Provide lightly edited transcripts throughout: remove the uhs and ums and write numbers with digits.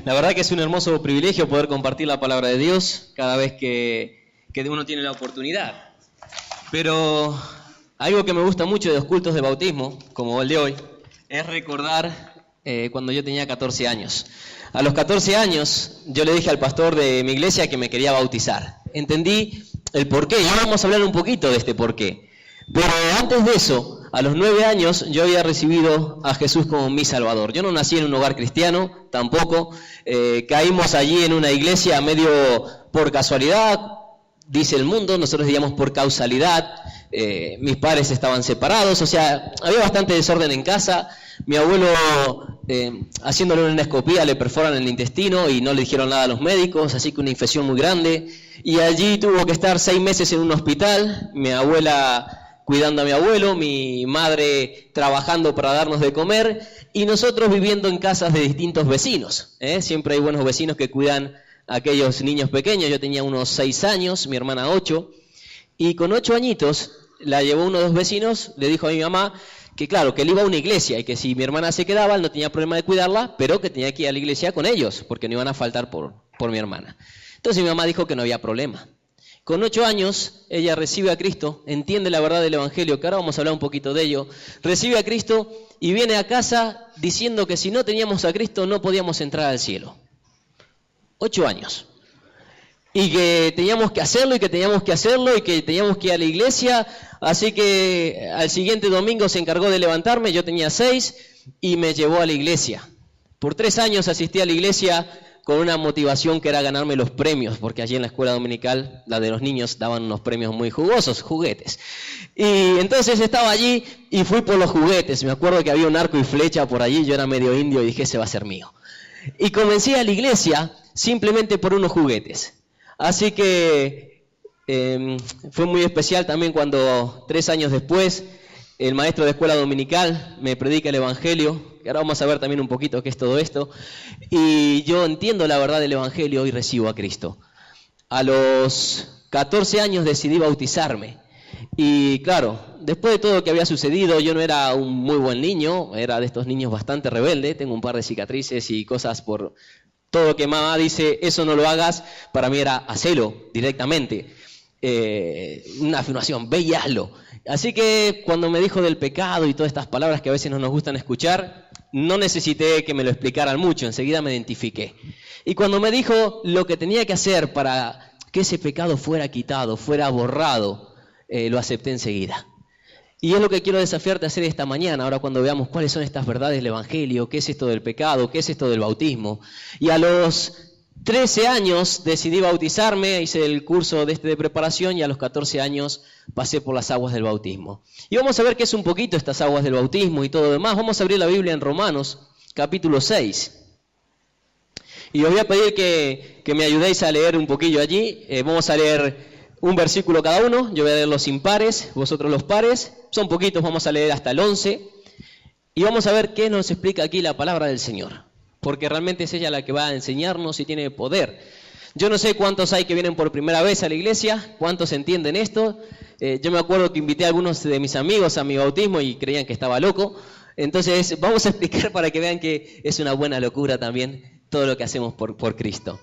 La verdad que es un hermoso privilegio poder compartir la palabra de Dios cada vez que uno tiene la oportunidad. Pero algo que me gusta mucho de los cultos de bautismo, como el de hoy, es recordar cuando yo tenía 14 años. A los 14 años yo le dije al pastor de mi iglesia que me quería bautizar. Entendí el porqué y ahora vamos a hablar un poquito de este porqué. Pero antes de eso, a los 9 años yo había recibido a Jesús como mi Salvador. Yo no nací en un hogar cristiano, tampoco. Caímos allí en una iglesia medio por casualidad, dice el mundo, nosotros diríamos por causalidad. Mis padres estaban separados, o sea, había bastante desorden en casa. Mi abuelo, haciéndole una endoscopía, le perforan el intestino y no le dijeron nada a los médicos, así que una infección muy grande. Y allí tuvo que estar 6 meses en un hospital, mi abuela cuidando a mi abuelo, mi madre trabajando para darnos de comer y nosotros viviendo en casas de distintos vecinos. Siempre hay buenos vecinos que cuidan a aquellos niños pequeños. Yo tenía unos 6 años, mi hermana 8, y con 8 añitos la llevó uno de los vecinos, le dijo a mi mamá que claro, que él iba a una iglesia y que si mi hermana se quedaba, él no tenía problema de cuidarla, pero que tenía que ir a la iglesia con ellos, porque no iban a faltar por mi hermana. Entonces mi mamá dijo que no había problema. Con 8 años, ella recibe a Cristo, entiende la verdad del Evangelio, que ahora vamos a hablar un poquito de ello, recibe a Cristo y viene a casa diciendo que si no teníamos a Cristo no podíamos entrar al cielo. 8 años. Y que teníamos que hacerlo, y que teníamos que hacerlo, y que teníamos que ir a la iglesia. Así que al siguiente domingo se encargó de levantarme, yo tenía 6, y me llevó a la iglesia. Por 3 años asistí a la iglesia con una motivación que era ganarme los premios, porque allí en la escuela dominical, la de los niños, daban unos premios muy jugosos, juguetes. Y entonces estaba allí y fui por los juguetes. Me acuerdo que había un arco y flecha por allí, yo era medio indio y dije, ese va a ser mío. Y comencé a la iglesia simplemente por unos juguetes. Así que fue muy especial también cuando 3 años después el maestro de escuela dominical me predica el Evangelio, que ahora vamos a ver también un poquito qué es todo esto, y yo entiendo la verdad del Evangelio y recibo a Cristo. A los 14 años decidí bautizarme, y claro, después de todo lo que había sucedido, yo no era un muy buen niño, era de estos niños bastante rebelde, tengo un par de cicatrices y cosas por todo lo que mamá dice, eso no lo hagas, para mí era hacelo directamente. Una afirmación, ve y hazlo. Así que cuando me dijo del pecado y todas estas palabras que a veces no nos gustan escuchar, no necesité que me lo explicaran mucho, enseguida me identifiqué. Y cuando me dijo lo que tenía que hacer para que ese pecado fuera quitado, fuera borrado, lo acepté enseguida. Y es lo que quiero desafiarte a hacer esta mañana, ahora cuando veamos cuáles son estas verdades del Evangelio, qué es esto del pecado, qué es esto del bautismo. Y a los 13 años decidí bautizarme, hice el curso de preparación y a los 14 años pasé por las aguas del bautismo. Y vamos a ver qué es un poquito estas aguas del bautismo y todo lo demás. Vamos a abrir la Biblia en Romanos, capítulo 6. Y os voy a pedir que me ayudéis a leer un poquillo allí. Vamos a leer un versículo cada uno. Yo voy a leer los impares, vosotros los pares. Son poquitos, vamos a leer hasta el 11. Y vamos a ver qué nos explica aquí la palabra del Señor. Porque realmente es ella la que va a enseñarnos y tiene poder. Yo no sé cuántos hay que vienen por primera vez a la iglesia, cuántos entienden esto. Yo me acuerdo que invité a algunos de mis amigos a mi bautismo y creían que estaba loco. Entonces vamos a explicar para que vean que es una buena locura también todo lo que hacemos por Cristo.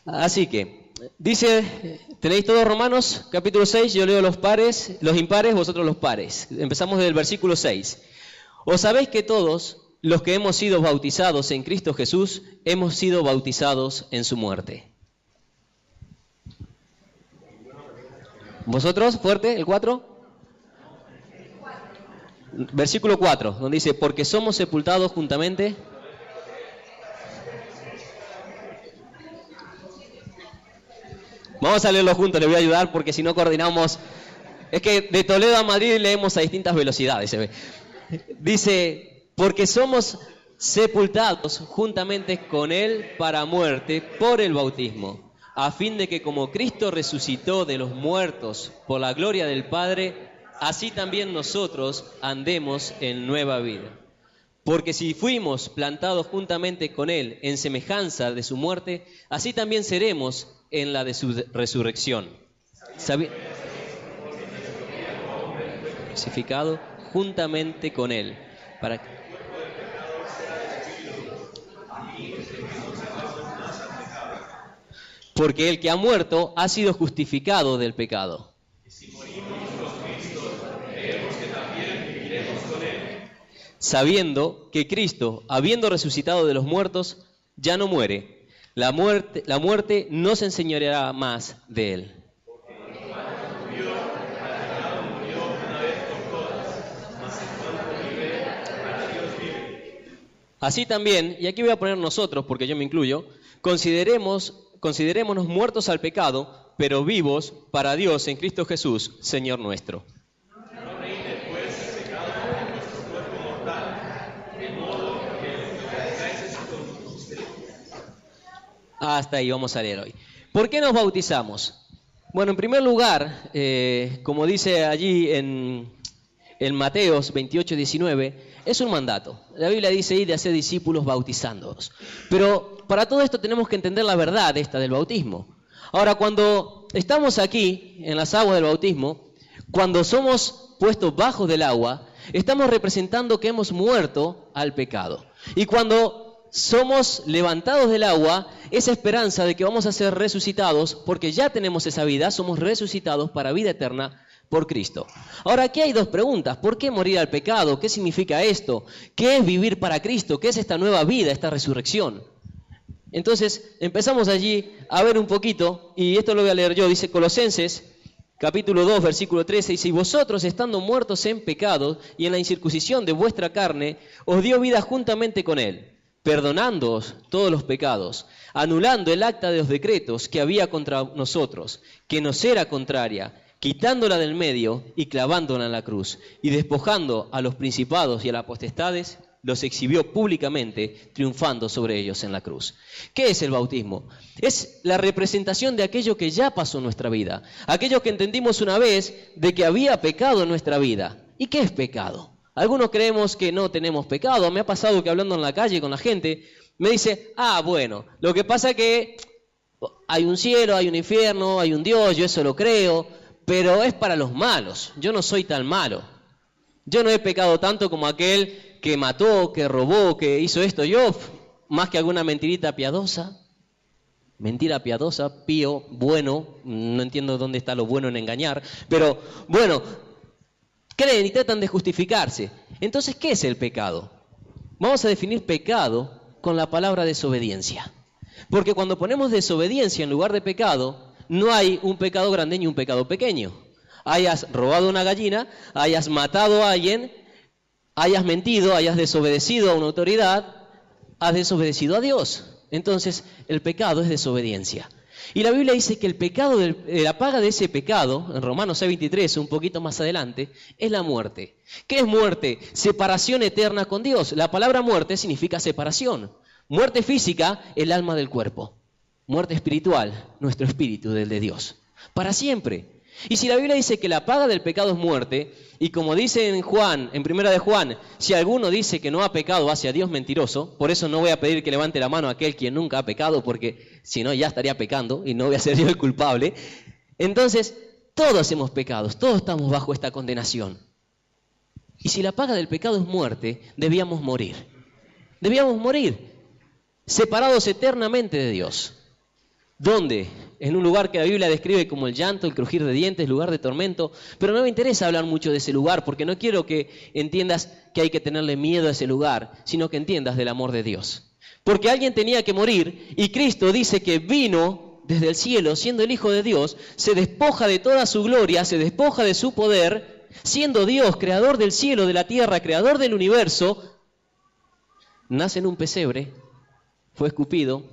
Así que, dice, ¿tenéis todos Romanos capítulo 6? Yo leo los pares, los impares, vosotros los pares. Empezamos desde el versículo 6. ¿Os sabéis que todos los que hemos sido bautizados en Cristo Jesús, hemos sido bautizados en su muerte? ¿Vosotros? ¿Fuerte? ¿El 4? Versículo 4, donde dice, porque somos sepultados juntamente. Vamos a leerlo juntos, les voy a ayudar porque si no coordinamos. Es que de Toledo a Madrid leemos a distintas velocidades, se ve. Dice, porque somos sepultados juntamente con Él para muerte por el bautismo, a fin de que como Cristo resucitó de los muertos por la gloria del Padre, así también nosotros andemos en nueva vida. Porque si fuimos plantados juntamente con Él en semejanza de su muerte, así también seremos en la de su resurrección. Crucificado juntamente con Él. porque el que ha muerto ha sido justificado del pecado. Sabiendo que Cristo, habiendo resucitado de los muertos, ya no muere. La muerte no se enseñoreará más de él. Así también, y aquí voy a poner nosotros, porque yo me incluyo, considerémonos muertos al pecado, pero vivos para Dios en Cristo Jesús, Señor nuestro. Hasta ahí vamos a leer hoy. ¿Por qué nos bautizamos? Bueno, en primer lugar, como dice allí en Mateos 28, 19, es un mandato. La Biblia dice: id de hacer discípulos bautizándolos. Pero para todo esto tenemos que entender la verdad esta del bautismo. Ahora, cuando estamos aquí en las aguas del bautismo, cuando somos puestos bajo del agua, estamos representando que hemos muerto al pecado. Y cuando somos levantados del agua, esa esperanza de que vamos a ser resucitados, porque ya tenemos esa vida, somos resucitados para vida eterna por Cristo. Ahora, aquí hay dos preguntas. ¿Por qué morir al pecado? ¿Qué significa esto? ¿Qué es vivir para Cristo? ¿Qué es esta nueva vida, esta resurrección? Entonces, empezamos allí a ver un poquito, y esto lo voy a leer yo. Dice Colosenses, capítulo 2, versículo 13, dice: y vosotros, estando muertos en pecado y en la incircuncisión de vuestra carne, os dio vida juntamente con él, perdonándoos todos los pecados, anulando el acta de los decretos que había contra nosotros, que nos era contraria, quitándola del medio y clavándola en la cruz, y despojando a los principados y a las potestades, los exhibió públicamente, triunfando sobre ellos en la cruz. ¿Qué es el bautismo? Es la representación de aquello que ya pasó en nuestra vida, aquello que entendimos una vez de que había pecado en nuestra vida. ¿Y qué es pecado? Algunos creemos que no tenemos pecado. Me ha pasado que hablando en la calle con la gente, me dice: bueno, lo que pasa es que hay un cielo, hay un infierno, hay un Dios, yo eso lo creo, pero es para los malos. Yo no soy tan malo. Yo no he pecado tanto como aquel que mató, que robó, que hizo esto. Yo, más que alguna mentirita piadosa, mentira piadosa, pío, bueno, no entiendo dónde está lo bueno en engañar, pero bueno, creen y tratan de justificarse. Entonces, ¿qué es el pecado? Vamos a definir pecado con la palabra desobediencia. Porque cuando ponemos desobediencia en lugar de pecado, no hay un pecado grande ni un pecado pequeño. Hayas robado una gallina, hayas matado a alguien, hayas mentido, hayas desobedecido a una autoridad, has desobedecido a Dios. Entonces, el pecado es desobediencia. Y la Biblia dice que el pecado, la paga de ese pecado, en Romanos 6:23, un poquito más adelante, es la muerte. ¿Qué es muerte? Separación eterna con Dios. La palabra muerte significa separación. Muerte física, el alma del cuerpo. Muerte espiritual, nuestro espíritu, del de Dios. Para siempre. Y si la Biblia dice que la paga del pecado es muerte, y como dice en Juan, en primera de Juan, si alguno dice que no ha pecado, hace a Dios mentiroso. Por eso no voy a pedir que levante la mano a aquel quien nunca ha pecado, porque si no ya estaría pecando y no voy a ser yo el culpable. Entonces, todos hemos pecado, todos estamos bajo esta condenación. Y si la paga del pecado es muerte, debíamos morir. Debíamos morir, separados eternamente de Dios. ¿Dónde? En un lugar que la Biblia describe como el llanto, el crujir de dientes, lugar de tormento. Pero no me interesa hablar mucho de ese lugar, porque no quiero que entiendas que hay que tenerle miedo a ese lugar, sino que entiendas del amor de Dios. Porque alguien tenía que morir, y Cristo dice que vino desde el cielo, siendo el Hijo de Dios, se despoja de toda su gloria, se despoja de su poder, siendo Dios, creador del cielo, de la tierra, creador del universo, nace en un pesebre, fue escupido,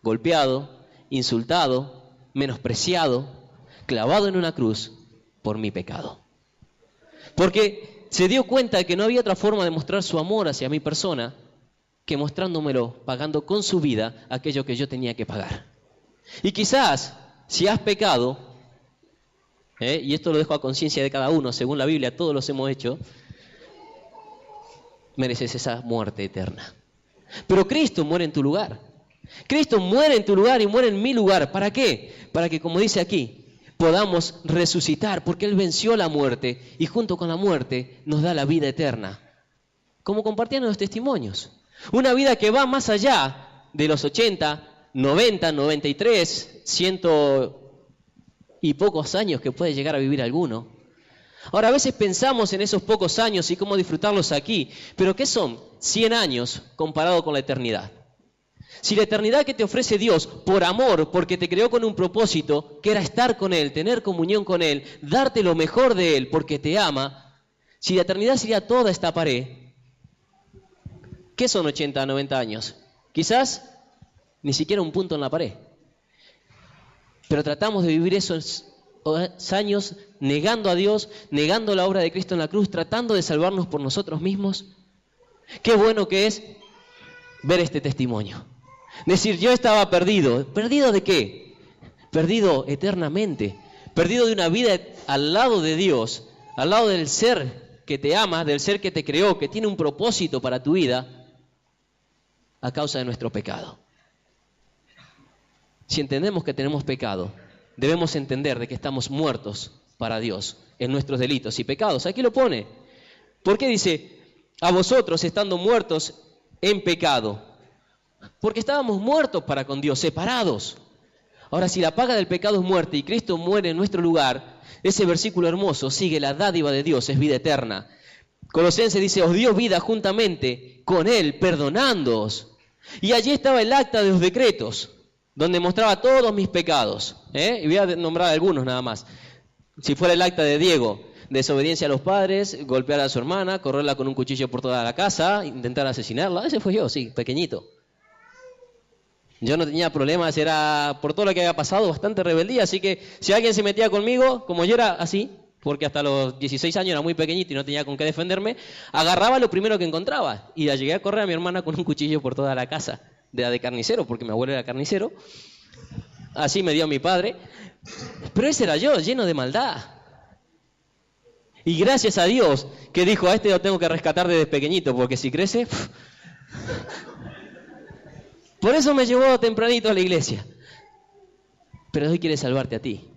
golpeado, insultado, menospreciado, clavado en una cruz por mi pecado. Porque se dio cuenta de que no había otra forma de mostrar su amor hacia mi persona que mostrándomelo, pagando con su vida aquello que yo tenía que pagar. Y quizás, si has pecado, y esto lo dejo a conciencia de cada uno, según la Biblia, todos los hemos hecho, mereces esa muerte eterna. Pero Cristo muere en tu lugar. Cristo muere en tu lugar y muere en mi lugar. ¿Para qué? Para que, como dice aquí, podamos resucitar, porque Él venció la muerte y junto con la muerte nos da la vida eterna. Como compartían los testimonios. Una vida que va más allá de los 80, 90, 93, 100 y pocos años que puede llegar a vivir alguno. Ahora, a veces pensamos en esos pocos años y cómo disfrutarlos aquí, pero ¿qué son 100 años comparado con la eternidad? Si la eternidad que te ofrece Dios por amor, porque te creó con un propósito, que era estar con Él, tener comunión con Él, darte lo mejor de Él porque te ama, si la eternidad sería toda esta pared, ¿qué son 80, 90 años? Quizás ni siquiera un punto en la pared. Pero tratamos de vivir esos años negando a Dios, negando la obra de Cristo en la cruz, tratando de salvarnos por nosotros mismos. Qué bueno que es ver este testimonio. Decir, yo estaba perdido. ¿Perdido de qué? Perdido eternamente. Perdido de una vida al lado de Dios, al lado del ser que te ama, del ser que te creó, que tiene un propósito para tu vida, a causa de nuestro pecado. Si entendemos que tenemos pecado, debemos entender de que estamos muertos para Dios en nuestros delitos y pecados. Aquí lo pone. ¿Por qué dice, a vosotros estando muertos en pecado? Porque estábamos muertos para con Dios, separados. Ahora, si la paga del pecado es muerte y Cristo muere en nuestro lugar, ese versículo hermoso sigue: la dádiva de Dios es vida eterna. Colosenses dice, os dio vida juntamente con Él, perdonándoos. Y allí estaba el acta de los decretos, donde mostraba todos mis pecados. Y voy a nombrar algunos nada más. Si fuera el acta de Diego, desobediencia a los padres, golpear a su hermana, correrla con un cuchillo por toda la casa, intentar asesinarla. Ese fue yo, sí, pequeñito. Yo no tenía problemas, era por todo lo que había pasado bastante rebeldía, así que si alguien se metía conmigo, como yo era así, porque hasta los 16 años era muy pequeñito y no tenía con qué defenderme, agarraba lo primero que encontraba y la llegué a correr a mi hermana con un cuchillo por toda la casa, de carnicero, porque mi abuelo era carnicero. Así me dio mi padre, pero ese era yo, lleno de maldad. Y gracias a Dios que dijo, a este lo tengo que rescatar desde pequeñito, porque si crece... Por eso me llevó tempranito a la iglesia. Pero hoy quiere salvarte a ti.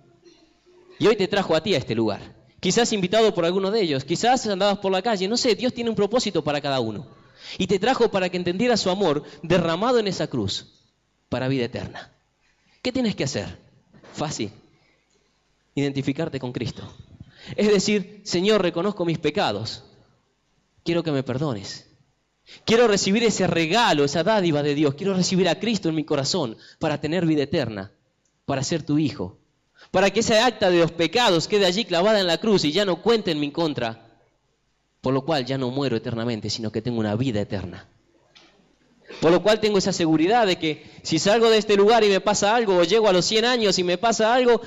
Y hoy te trajo a ti a este lugar. Quizás invitado por alguno de ellos, quizás andabas por la calle, no sé, Dios tiene un propósito para cada uno. Y te trajo para que entendieras su amor derramado en esa cruz para vida eterna. ¿Qué tienes que hacer? Fácil. Identificarte con Cristo. Es decir, Señor, reconozco mis pecados. Quiero que me perdones. Quiero recibir ese regalo, esa dádiva de Dios. Quiero recibir a Cristo en mi corazón para tener vida eterna, para ser tu hijo. Para que esa acta de los pecados quede allí clavada en la cruz y ya no cuente en mi contra. Por lo cual ya no muero eternamente, sino que tengo una vida eterna. Por lo cual tengo esa seguridad de que si salgo de este lugar y me pasa algo, o llego a los 100 años y me pasa algo,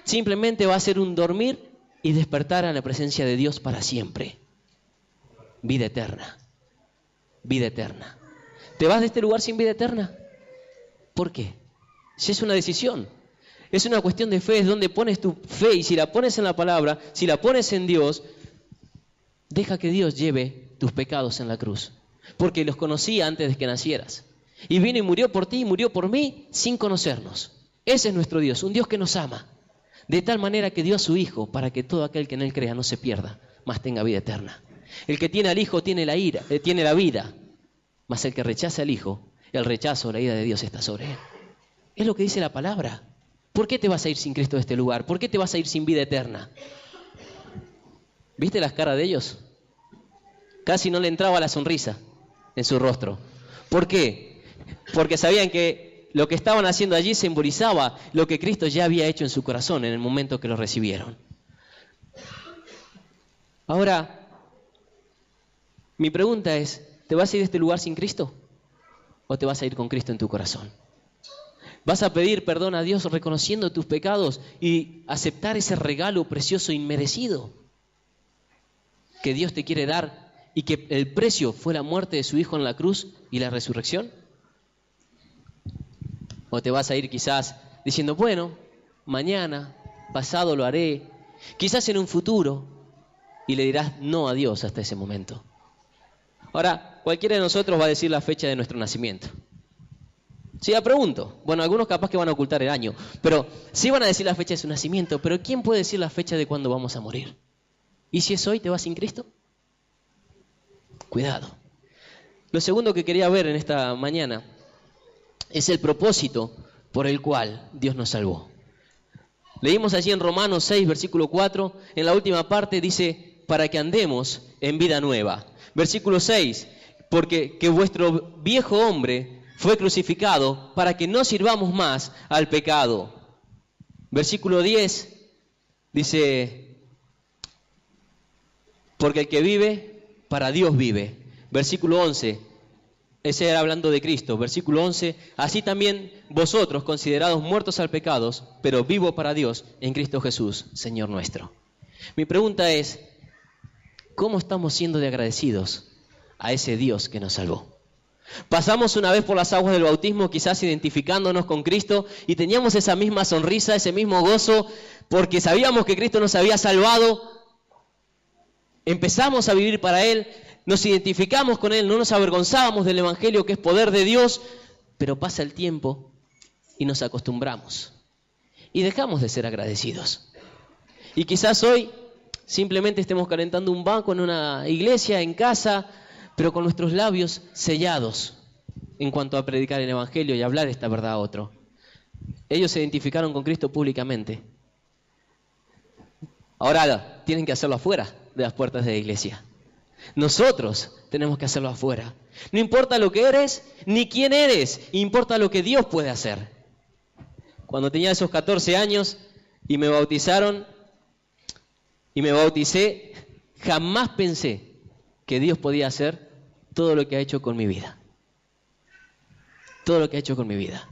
simplemente va a ser un dormir y despertar a la presencia de Dios para siempre. Vida eterna. Vida eterna. ¿Te vas de este lugar sin vida eterna? ¿Por qué? Si es una decisión, es una cuestión de fe, es donde pones tu fe, y si la pones en la palabra, si la pones en Dios, deja que Dios lleve tus pecados en la cruz, porque los conocía antes de que nacieras, y vino y murió por ti y murió por mí sin conocernos. Ese es nuestro Dios, un Dios que nos ama, de tal manera que dio a su Hijo para que todo aquel que en Él crea no se pierda, mas tenga vida eterna. El que tiene al Hijo tiene tiene la vida, mas el que rechaza al Hijo, el rechazo, la ira de Dios está sobre él. Es lo que dice la palabra. ¿Por qué te vas a ir sin Cristo de este lugar? ¿Por qué te vas a ir sin vida eterna? ¿Viste las caras de ellos? Casi no le entraba la sonrisa en su rostro. ¿Por qué? Porque sabían que lo que estaban haciendo allí simbolizaba lo que Cristo ya había hecho en su corazón en el momento que lo recibieron. Ahora, mi pregunta es, ¿te vas a ir de este lugar sin Cristo? ¿O te vas a ir con Cristo en tu corazón? ¿Vas a pedir perdón a Dios reconociendo tus pecados y aceptar ese regalo precioso e inmerecido que Dios te quiere dar y que el precio fue la muerte de su Hijo en la cruz y la resurrección? ¿O te vas a ir quizás diciendo, bueno, mañana, pasado lo haré, quizás en un futuro, y le dirás no a Dios hasta ese momento? Ahora, cualquiera de nosotros va a decir la fecha de nuestro nacimiento. Si la pregunto, bueno, algunos capaz que van a ocultar el año, pero sí van a decir la fecha de su nacimiento, pero ¿quién puede decir la fecha de cuándo vamos a morir? ¿Y si es hoy, te vas sin Cristo? Cuidado. Lo segundo que quería ver en esta mañana Es el propósito por el cual Dios nos salvó. Leímos allí en Romanos 6, versículo 4, en la última parte dice, para que andemos en vida nueva. Versículo 6, porque que vuestro viejo hombre fue crucificado para que no sirvamos más al pecado. Versículo 10 dice, porque el que vive, para Dios vive. Versículo 11, ese era hablando de Cristo. Versículo 11, así también vosotros, considerados muertos al pecado, pero vivos para Dios en Cristo Jesús, Señor nuestro. Mi pregunta es, ¿cómo estamos siendo de agradecidos a ese Dios que nos salvó? Pasamos una vez por las aguas del bautismo, quizás identificándonos con Cristo, y teníamos esa misma sonrisa, ese mismo gozo, porque sabíamos que Cristo nos había salvado. Empezamos a vivir para Él, nos identificamos con Él, no nos avergonzábamos del Evangelio, que es poder de Dios, pero pasa el tiempo y nos acostumbramos y dejamos de ser agradecidos. Y quizás hoy simplemente estemos calentando un banco en una iglesia, en casa, pero con nuestros labios sellados en cuanto a predicar el Evangelio y hablar esta verdad a otro. Ellos se identificaron con Cristo públicamente. Ahora tienen que hacerlo afuera de las puertas de la iglesia. Nosotros tenemos que hacerlo afuera. No importa lo que eres, ni quién eres, importa lo que Dios puede hacer. Cuando tenía esos 14 años y me bautizaron y me bauticé, jamás pensé que Dios podía hacer todo lo que ha hecho con mi vida. Todo lo que ha hecho con mi vida.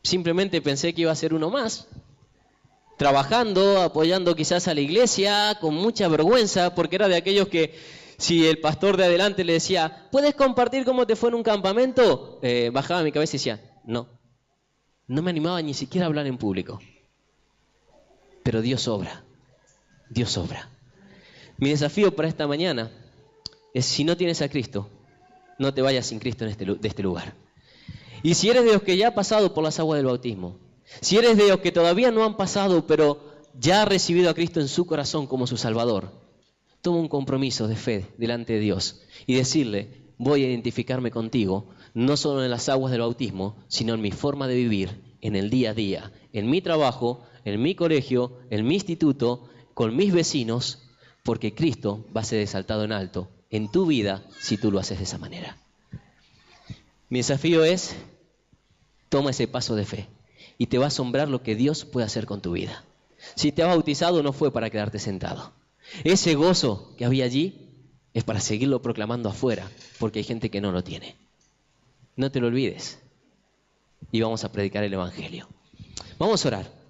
Simplemente pensé que iba a ser uno más, trabajando, apoyando quizás a la iglesia, con mucha vergüenza, porque era de aquellos que si el pastor de adelante le decía, ¿puedes compartir cómo te fue en un campamento? Bajaba mi cabeza y decía, no me animaba ni siquiera a hablar en público. Pero Dios obra, Dios obra. Mi desafío para esta mañana es, si no tienes a Cristo, no te vayas sin Cristo de este lugar. Y si eres de los que ya ha pasado por las aguas del bautismo, si eres de los que todavía no han pasado, pero ya ha recibido a Cristo en su corazón como su Salvador, toma un compromiso de fe delante de Dios y decirle, voy a identificarme contigo, no solo en las aguas del bautismo, sino en mi forma de vivir, en el día a día, en mi trabajo, en mi colegio, en mi instituto, con mis vecinos, porque Cristo va a ser exaltado en alto en tu vida si tú lo haces de esa manera. Mi desafío es, toma ese paso de fe y te va a asombrar lo que Dios puede hacer con tu vida. Si te has bautizado, no fue para quedarte sentado. Ese gozo que había allí es para seguirlo proclamando afuera, porque hay gente que no lo tiene. No te lo olvides. Y vamos a predicar el Evangelio. Vamos a orar.